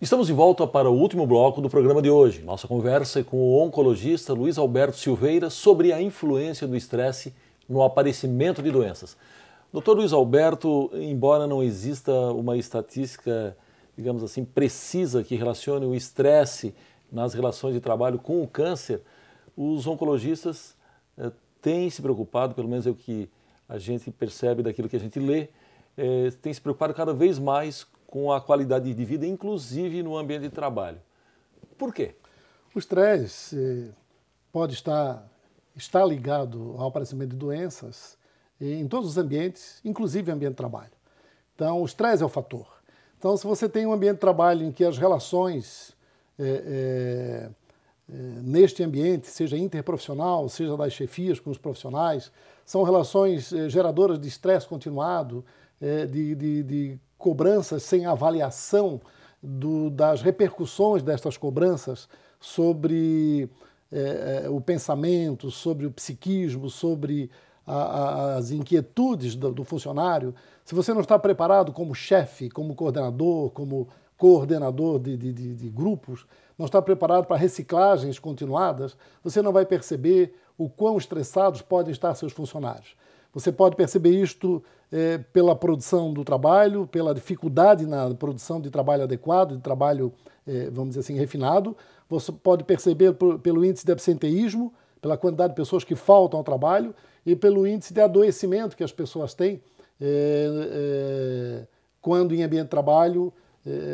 Estamos de volta para o último bloco do programa de hoje. Nossa conversa é com o oncologista Luiz Alberto Silveira sobre a influência do estresse no aparecimento de doenças. Dr. Luiz Alberto, embora não exista uma estatística, digamos assim, precisa que relacione o estresse nas relações de trabalho com o câncer, os oncologistas têm se preocupado, pelo menos é o que a gente percebe daquilo que a gente lê, têm se preocupado cada vez mais com a qualidade de vida, inclusive no ambiente de trabalho. Por quê? O estresse pode estar ligado ao aparecimento de doenças em todos os ambientes, inclusive o ambiente de trabalho. Então, o estresse é o fator. Então, se você tem um ambiente de trabalho em que as relações neste ambiente, seja interprofissional, seja das chefias com os profissionais, são relações geradoras de estresse continuado, de cobranças sem avaliação das repercussões destas cobranças sobre o pensamento, sobre o psiquismo, sobre as inquietudes do funcionário. Se você não está preparado como chefe, como coordenador de grupos, não está preparado para reciclagens continuadas, você não vai perceber o quão estressados podem estar seus funcionários. Você pode perceber isto pela produção do trabalho, pela dificuldade na produção de trabalho adequado, de trabalho, vamos dizer assim, refinado. Você pode perceber pelo índice de absenteísmo, pela quantidade de pessoas que faltam ao trabalho e pelo índice de adoecimento que as pessoas têm quando em ambiente de trabalho,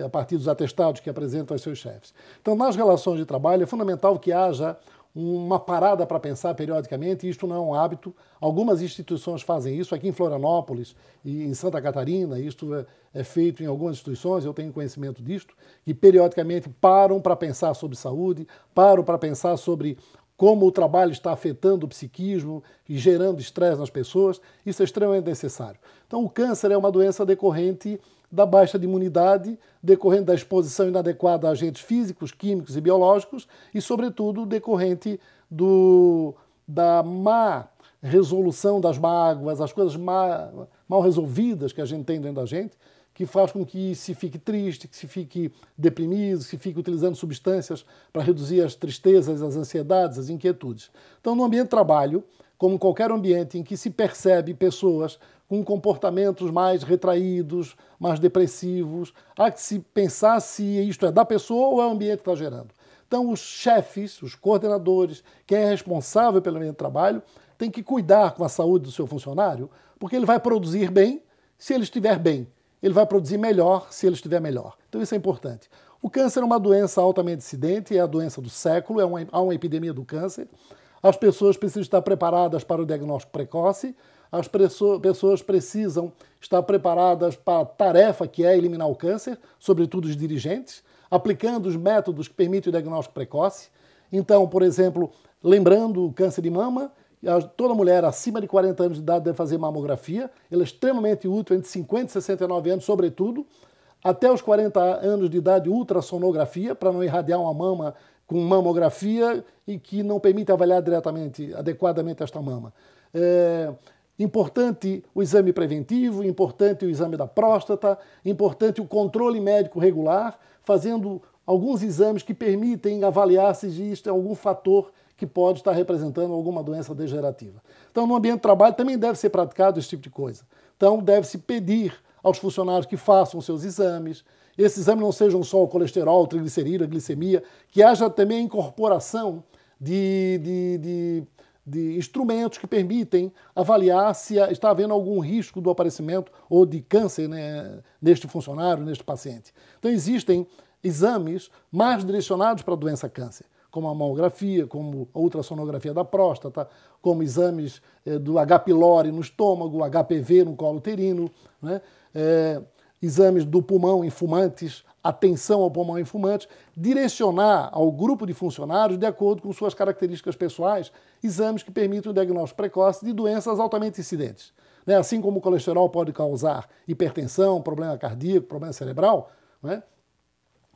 a partir dos atestados que apresentam aos seus chefes. Então, nas relações de trabalho, é fundamental que haja uma parada para pensar periodicamente, e isto não é um hábito. Algumas instituições fazem isso, aqui em Florianópolis e em Santa Catarina, isto é feito em algumas instituições, eu tenho conhecimento disto, que periodicamente param para pensar sobre saúde, param para pensar sobre como o trabalho está afetando o psiquismo e gerando estresse nas pessoas. Isso é extremamente necessário. Então, o câncer é uma doença decorrente da baixa imunidade, decorrente da exposição inadequada a agentes físicos, químicos e biológicos e, sobretudo, decorrente da má resolução das mágoas, as coisas mal resolvidas que a gente tem dentro da gente, que faz com que se fique triste, que se fique deprimido, que se fique utilizando substâncias para reduzir as tristezas, as ansiedades, as inquietudes. Então, no ambiente de trabalho, como qualquer ambiente em que se percebe pessoas com comportamentos mais retraídos, mais depressivos, há que se pensar se isto é da pessoa ou é o ambiente que está gerando. Então, os chefes, os coordenadores, quem é responsável pelo ambiente de trabalho, tem que cuidar com a saúde do seu funcionário, porque ele vai produzir bem se ele estiver bem. Ele vai produzir melhor se ele estiver melhor. Então isso é importante. O câncer é uma doença altamente incidente, é a doença do século, há uma epidemia do câncer. As pessoas precisam estar preparadas para o diagnóstico precoce, as pessoas precisam estar preparadas para a tarefa que é eliminar o câncer, sobretudo os dirigentes, aplicando os métodos que permitem o diagnóstico precoce. Então, por exemplo, lembrando o câncer de mama, toda mulher acima de 40 anos de idade deve fazer mamografia. Ela é extremamente útil entre 50 e 69 anos, sobretudo. Até os 40 anos de idade, ultrassonografia, para não irradiar uma mama com mamografia e que não permite avaliar adequadamente esta mama. Importante o exame preventivo, importante o exame da próstata, importante o controle médico regular, fazendo alguns exames que permitem avaliar se existe algum fator que pode estar representando alguma doença degenerativa. Então, no ambiente de trabalho também deve ser praticado esse tipo de coisa. Então, deve-se pedir aos funcionários que façam seus exames. Esses exames não sejam só o colesterol, o triglicerídeo, a glicemia, que haja também a incorporação de instrumentos que permitem avaliar se está havendo algum risco do aparecimento ou de câncer, né, neste funcionário, neste paciente. Então, existem exames mais direcionados para a doença câncer, como a mamografia, como a ultrassonografia da próstata, como exames do H. pylori no estômago, HPV no colo uterino, né? Exames do pulmão em fumantes, atenção ao pulmão em fumantes, direcionar ao grupo de funcionários de acordo com suas características pessoais, exames que permitam o diagnóstico precoce de doenças altamente incidentes. Né? Assim como o colesterol pode causar hipertensão, problema cardíaco, problema cerebral, né?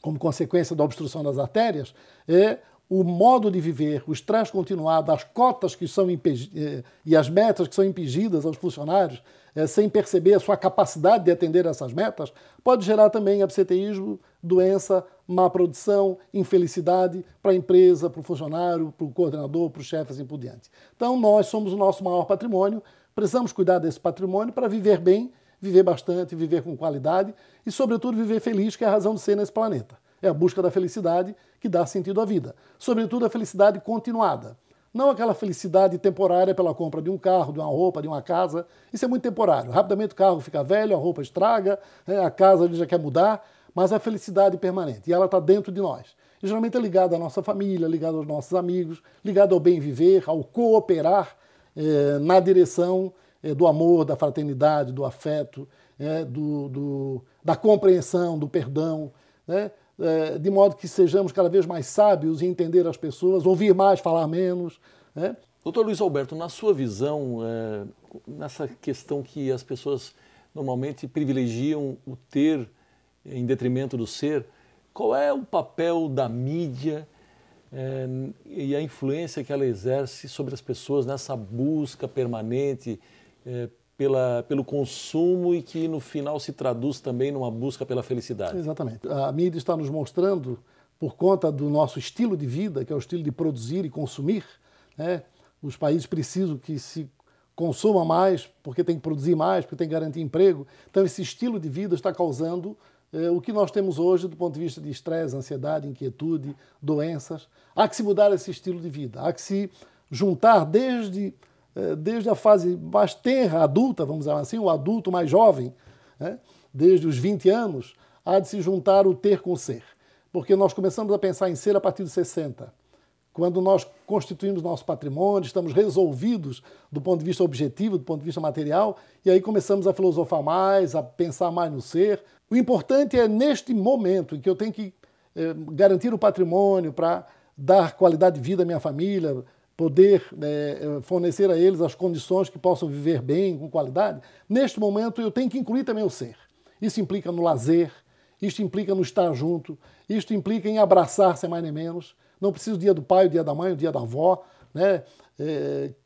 Como consequência da obstrução das artérias, o modo de viver, o estresse continuado, as cotas que são e as metas que são impingidas aos funcionários, sem perceber a sua capacidade de atender essas metas, pode gerar também absenteísmo, doença, má produção, infelicidade para a empresa, para o funcionário, para o coordenador, para o chefe, assim por diante. Então, nós somos o nosso maior patrimônio, precisamos cuidar desse patrimônio para viver bem, viver bastante, viver com qualidade e, sobretudo, viver feliz, que é a razão de ser nesse planeta. É a busca da felicidade que dá sentido à vida. Sobretudo, a felicidade continuada. Não aquela felicidade temporária pela compra de um carro, de uma roupa, de uma casa. Isso é muito temporário. Rapidamente o carro fica velho, a roupa estraga, a casa a gente já quer mudar, mas a felicidade permanente. E ela está dentro de nós. E, geralmente é ligada à nossa família, ligada aos nossos amigos, ligada ao bem viver, ao cooperar na direção do amor, da fraternidade, do afeto, da compreensão, do perdão, né? De modo que sejamos cada vez mais sábios em entender as pessoas, ouvir mais, falar menos. Né? Doutor Luiz Alberto, na sua visão, nessa questão que as pessoas normalmente privilegiam o ter em detrimento do ser, qual é o papel da mídia e a influência que ela exerce sobre as pessoas nessa busca permanente pelo consumo e que no final se traduz também numa busca pela felicidade? Exatamente. A mídia está nos mostrando, por conta do nosso estilo de vida, que é o estilo de produzir e consumir, né? Os países precisam que se consuma mais, porque tem que produzir mais, porque tem que garantir emprego. Então esse estilo de vida está causando o que nós temos hoje do ponto de vista de estresse, ansiedade, inquietude, doenças. Há que se mudar esse estilo de vida, há que se juntar desde a fase mais tenra, adulta, vamos dizer assim, o adulto mais jovem, né? Desde os 20 anos, há de se juntar o ter com o ser. Porque nós começamos a pensar em ser a partir dos 60. Quando nós constituímos nosso patrimônio, estamos resolvidos do ponto de vista objetivo, do ponto de vista material, e aí começamos a filosofar mais, a pensar mais no ser. O importante é, neste momento, em que eu tenho que garantir o patrimônio para dar qualidade de vida à minha família, poder fornecer a eles as condições que possam viver bem, com qualidade, neste momento eu tenho que incluir também o ser. Isso implica no lazer, isso implica no estar junto, isso implica em abraçar, sem mais nem menos. Não precisa o dia do pai, o dia da mãe, o dia da avó, né?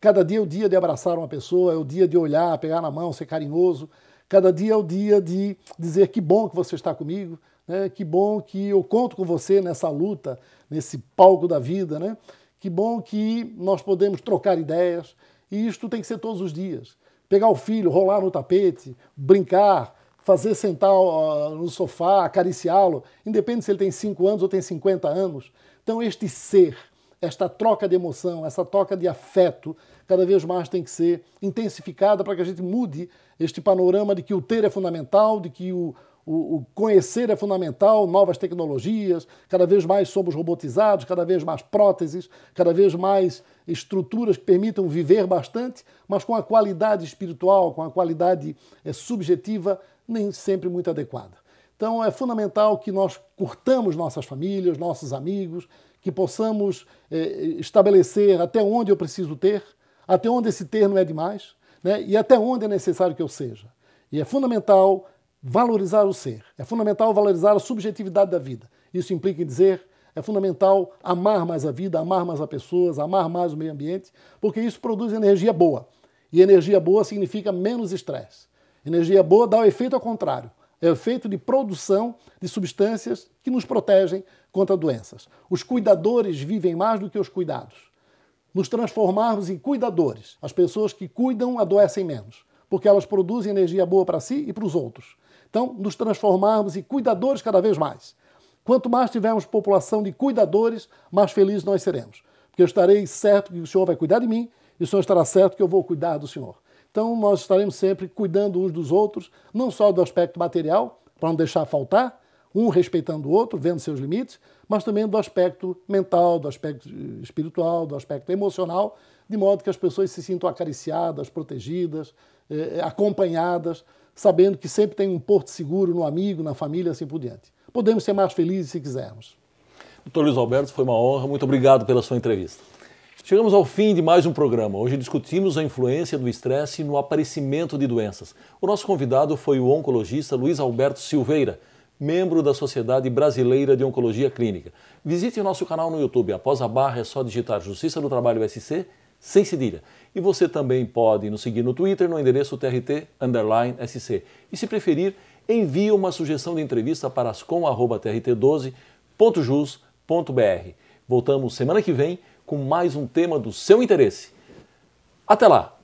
Cada dia é o dia de abraçar uma pessoa, é o dia de olhar, pegar na mão, ser carinhoso. Cada dia é o dia de dizer que bom que você está comigo, né? Que bom que eu conto com você nessa luta, nesse palco da vida, né? Que bom que nós podemos trocar ideias, e isto tem que ser todos os dias. Pegar o filho, rolar no tapete, brincar, fazer sentar no sofá, acariciá-lo, independente se ele tem 5 anos ou tem 50 anos. Então este ser, esta troca de emoção, essa troca de afeto, cada vez mais tem que ser intensificada para que a gente mude este panorama de que o ter é fundamental, de que o conhecer é fundamental, novas tecnologias, cada vez mais somos robotizados, cada vez mais próteses, cada vez mais estruturas que permitam viver bastante, mas com a qualidade espiritual, com a qualidade subjetiva, nem sempre muito adequada. Então é fundamental que nós curtamos nossas famílias, nossos amigos, que possamos estabelecer até onde eu preciso ter, até onde esse ter não é demais, né? E até onde é necessário que eu seja. E é fundamental valorizar o ser, é fundamental valorizar a subjetividade da vida. Isso implica em dizer, é fundamental amar mais a vida, amar mais as pessoas, amar mais o meio ambiente, porque isso produz energia boa. E energia boa significa menos estresse. Energia boa dá o efeito ao contrário. É o efeito de produção de substâncias que nos protegem contra doenças. Os cuidadores vivem mais do que os cuidados. Nos transformarmos em cuidadores. As pessoas que cuidam adoecem menos, porque elas produzem energia boa para si e para os outros. Então, nos transformarmos em cuidadores cada vez mais. Quanto mais tivermos população de cuidadores, mais felizes nós seremos. Porque eu estarei certo que o Senhor vai cuidar de mim e o Senhor estará certo que eu vou cuidar do Senhor. Então, nós estaremos sempre cuidando uns dos outros, não só do aspecto material, para não deixar faltar, um respeitando o outro, vendo seus limites, mas também do aspecto mental, do aspecto espiritual, do aspecto emocional, de modo que as pessoas se sintam acariciadas, protegidas, acompanhadas, sabendo que sempre tem um porto seguro no amigo, na família, assim por diante. Podemos ser mais felizes se quisermos. Doutor Luiz Alberto, foi uma honra. Muito obrigado pela sua entrevista. Chegamos ao fim de mais um programa. Hoje discutimos a influência do estresse no aparecimento de doenças. O nosso convidado foi o oncologista Luiz Alberto Silveira, membro da Sociedade Brasileira de Oncologia Clínica. Visite o nosso canal no YouTube. Após a barra é só digitar Justiça do Trabalho SC, sem cedilha. E você também pode nos seguir no Twitter no endereço TRT_SC. E se preferir, envie uma sugestão de entrevista para ascom@trt12.jus.br. Voltamos semana que vem com mais um tema do seu interesse. Até lá!